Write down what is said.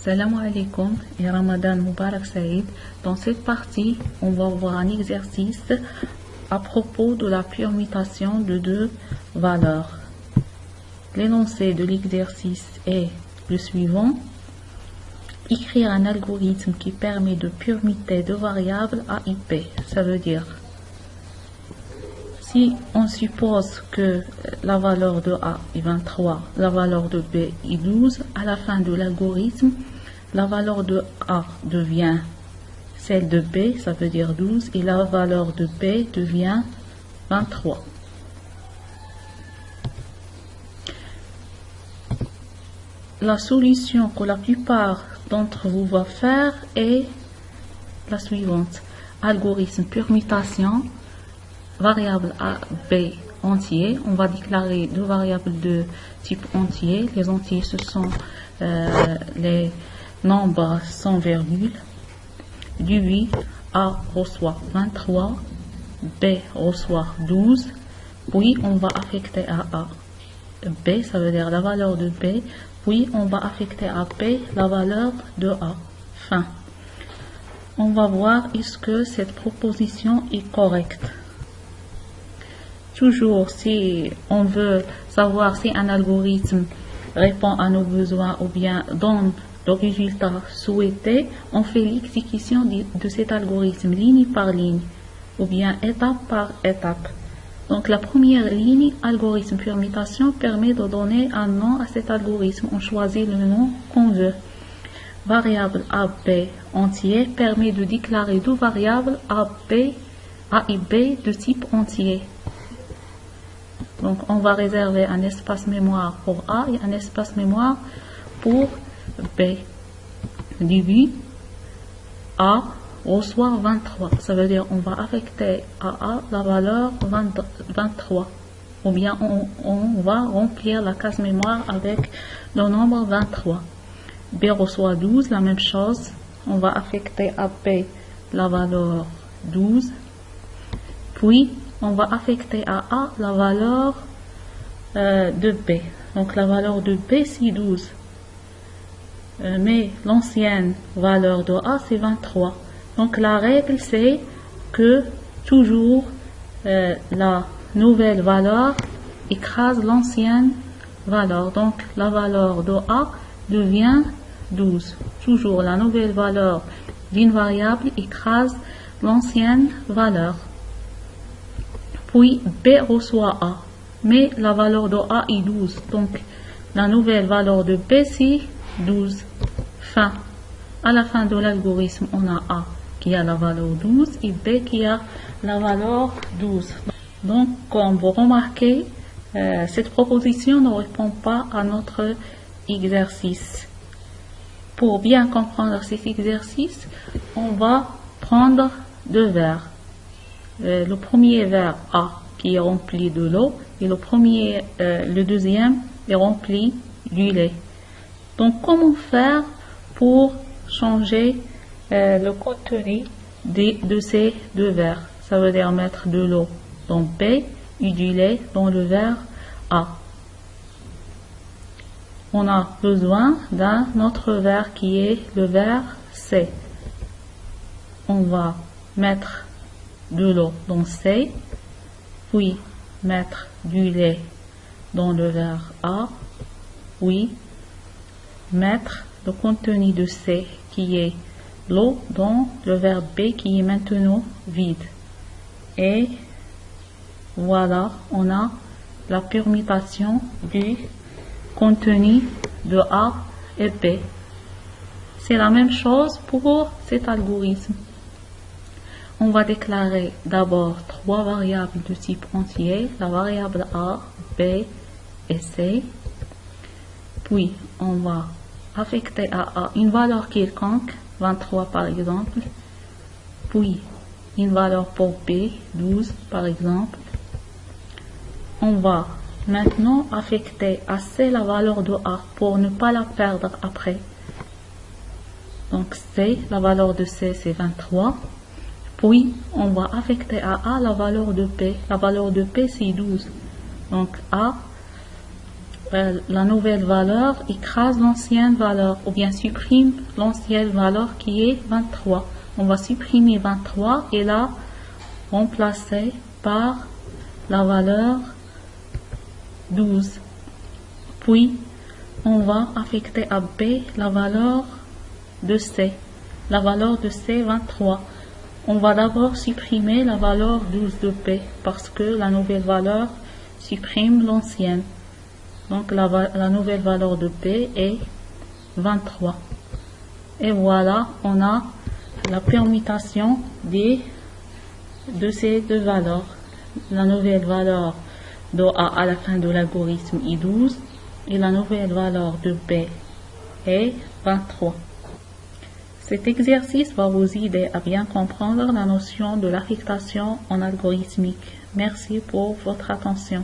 Salam alaikum et Ramadan Mubarak Saïd. Dans cette partie, on va voir un exercice à propos de la permutation de deux valeurs. L'énoncé de l'exercice est le suivant. Écrire un algorithme qui permet de permuter deux variables A et B. Ça veut dire, si on suppose que la valeur de A est 23, la valeur de B est 12, à la fin de l'algorithme, la valeur de A devient celle de B, ça veut dire 12, et la valeur de B devient 23. La solution que la plupart d'entre vous va faire est la suivante. Algorithme permutation, variable A, B entier. On va déclarer deux variables de type entier. Les entiers, ce sont les nombres sans virgule. Du 8, A reçoit 23, B reçoit 12. Puis, on va affecter à A B, ça veut dire la valeur de B. Puis, on va affecter à B la valeur de A. Fin. On va voir est-ce que cette proposition est correcte. Toujours, si on veut savoir si un algorithme répond à nos besoins ou bien donne le résultat souhaité, on fait l'exécution de cet algorithme ligne par ligne ou bien étape par étape. Donc la première ligne, algorithme permutation, permet de donner un nom à cet algorithme. On choisit le nom qu'on veut. Variable A, B entier permet de déclarer deux variables A et B de type entier. Donc on va réserver un espace mémoire pour A et un espace mémoire pour B. Du A reçoit 23. Ça veut dire on va affecter à A la valeur 23. Ou bien on va remplir la case mémoire avec le nombre 23. B reçoit 12, la même chose. On va affecter à B la valeur 12. Puis on va affecter à A la valeur de B. Donc la valeur de B c'est 12. Mais l'ancienne valeur de A c'est 23. Donc la règle c'est que toujours la nouvelle valeur écrase l'ancienne valeur. Donc la valeur de A devient 12. Toujours la nouvelle valeur d'une variable écrase l'ancienne valeur. Puis B reçoit A. Mais la valeur de A est 12. Donc la nouvelle valeur de B c'est 12. Fin. À la fin de l'algorithme, on a A qui a la valeur 12 et B qui a la valeur 12. Donc, comme vous remarquez, cette proposition ne répond pas à notre exercice. Pour bien comprendre cet exercice, on va prendre deux verres. Le premier verre A qui est rempli de l'eau et le deuxième est rempli du lait. Donc, comment faire pour changer le contenu de ces deux verres? Ça veut dire mettre de l'eau dans B et du lait dans le verre A. On a besoin d'un autre verre qui est le verre C. On va mettre de l'eau dans C, puis mettre du lait dans le verre A, puis mettre le contenu de C qui est l'eau dans le verre B qui est maintenant vide. Et voilà, on a la permutation du contenu de A et B. C'est la même chose pour cet algorithme. On va déclarer d'abord trois variables de type entier, la variable A, B et C. Puis, on va affecter à A une valeur quelconque, 23 par exemple. Puis, une valeur pour B, 12 par exemple. On va maintenant affecter à C la valeur de A pour ne pas la perdre après. Donc, C, la valeur de C c'est 23. Puis, on va affecter à A la valeur de P. La valeur de P c'est 12. Donc, A la nouvelle valeur écrase l'ancienne valeur ou bien supprime l'ancienne valeur qui est 23. On va supprimer 23 et la remplacer par la valeur 12. Puis, on va affecter à B la valeur de C. La valeur de C, 23. On va d'abord supprimer la valeur 12 de B parce que la nouvelle valeur supprime l'ancienne. Donc la nouvelle valeur de P est 23. Et voilà, on a la permutation de ces deux valeurs. La nouvelle valeur de A à la fin de l'algorithme est 12 et la nouvelle valeur de P est 23. Cet exercice va vous aider à bien comprendre la notion de l'affectation en algorithmique. Merci pour votre attention.